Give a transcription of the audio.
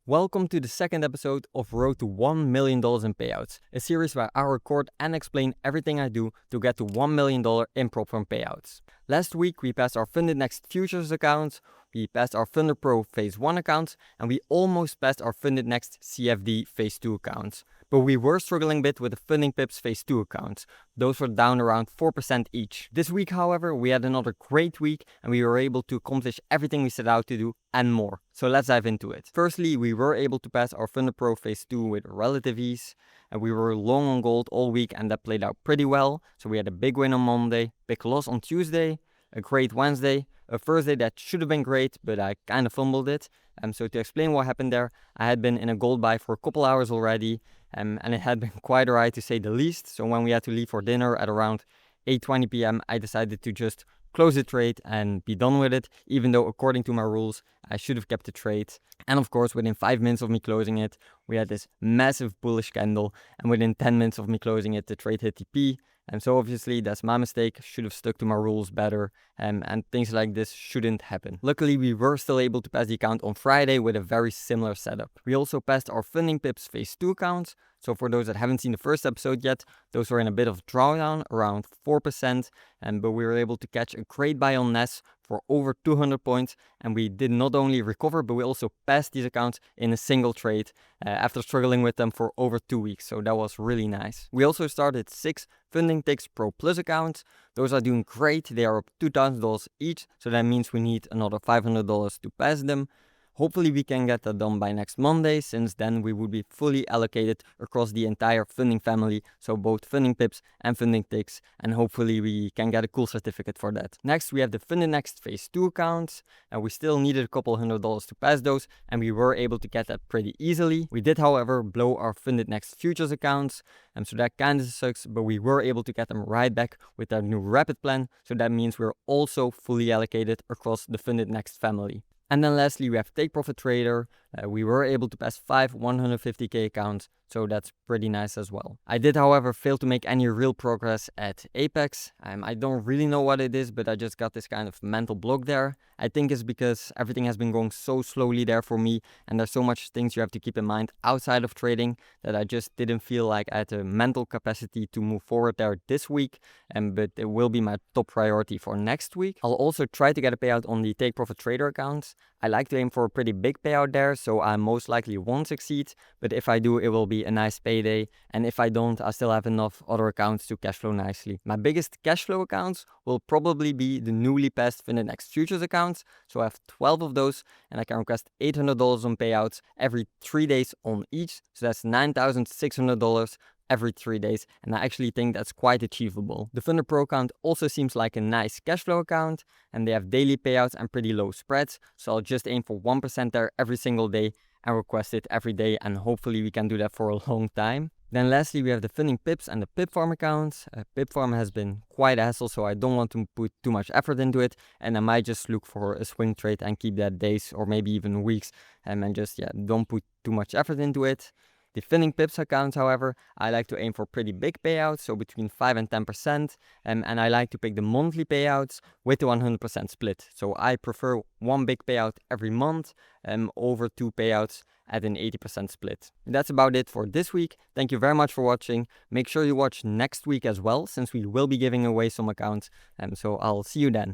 Welcome to the second episode of Road to $1 million in Payouts, a series where I record and explain everything I do to get to $1 million in prop firm payouts. Last week we passed our FundedNext futures accounts, we passed our FunderPro phase 1 accounts, and we almost passed our FundedNext CFD phase 2 accounts. But we were struggling a bit with the FundingPips phase 2 accounts. Those were down around 4% each. This week, however, we had another great week and we were able to accomplish everything we set out to do and more. So let's dive into it. Firstly, we were able to pass our FunderPro phase 2 with relative ease. And we were long on gold all week and that played out pretty well. So we had a big win on Monday, big loss on Tuesday, a great Wednesday, a Thursday that should have been great, but I kind of fumbled it. So to explain what happened there, I had been in a gold buy for a couple hours already, and it had been quite alright to say the least. So when we had to leave for dinner at around 8:20 p.m, I decided to just close the trade and be done with it, even though according to my rules, I should have kept the trade. And of course, within 5 minutes of me closing it, we had this massive bullish candle, and within 10 minutes of me closing it, the trade hit TP. And so obviously that's my mistake, should have stuck to my rules better, and things like this shouldn't happen. Luckily we were still able to pass the account on Friday with a very similar setup. We also passed our FundingPips phase 2 accounts, so for those that haven't seen the first episode yet, those were in a bit of drawdown, around 4%, but we were able to catch a great buy on NES for over 200 points, and we did not only recover, but we also passed these accounts in a single trade after struggling with them for over 2 weeks, so that was really nice. We also started 6 FundingPips Pro Plus accounts. Those are doing great, they are up $2,000 each, so that means we need another $500 to pass them. Hopefully we can get that done by next Monday, since then we would be fully allocated across the entire funding family, so both FundingPips and FundingTicks, and hopefully we can get a cool certificate for that. Next we have the FundedNext phase 2 accounts, and we still needed a couple $100 to pass those, and we were able to get that pretty easily. We did however blow our FundedNext futures accounts, so that kinda sucks, but we were able to get them right back with our new rapid plan, so that means we're also fully allocated across the FundedNext family. And then lastly, we have TakeProfitTrader. We were able to pass 5 150k accounts, so that's pretty nice as well. I did, however, fail to make any real progress at Apex. I don't really know what it is, but I just got this kind of mental block there. I think it's because everything has been going so slowly there for me, and there's so much things you have to keep in mind outside of trading that I just didn't feel like I had the mental capacity to move forward there this week, but it will be my top priority for next week. I'll also try to get a payout on the TakeProfitTrader accounts. I like to aim for a pretty big payout there, so I most likely won't succeed, but if I do, it will be a nice payday, and if I don't, I still have enough other accounts to cash flow nicely. My biggest cash flow accounts will probably be the newly passed FundedNext futures accounts, so I have 12 of those, and I can request $800 on payouts every 3 days on each, so that's $9,600 every 3 days, and I actually think that's quite achievable. The FunderPro account also seems like a nice cash flow account, and they have daily payouts and pretty low spreads, so I'll just aim for 1% there every single day and request it every day, and hopefully we can do that for a long time. Then lastly, we have the FundingPips and the Pip Farm accounts. Pip Farm has been quite a hassle, so I don't want to put too much effort into it, and I might just look for a swing trade and keep that days or maybe even weeks, and just don't put too much effort into it. The FundingPips accounts, however, I like to aim for pretty big payouts, so between 5 and 10%, and I like to pick the monthly payouts with the 100% split. So I prefer one big payout every month over 2 payouts at an 80% split. And that's about it for this week. Thank you very much for watching. Make sure you watch next week as well, since we will be giving away some accounts, so I'll see you then.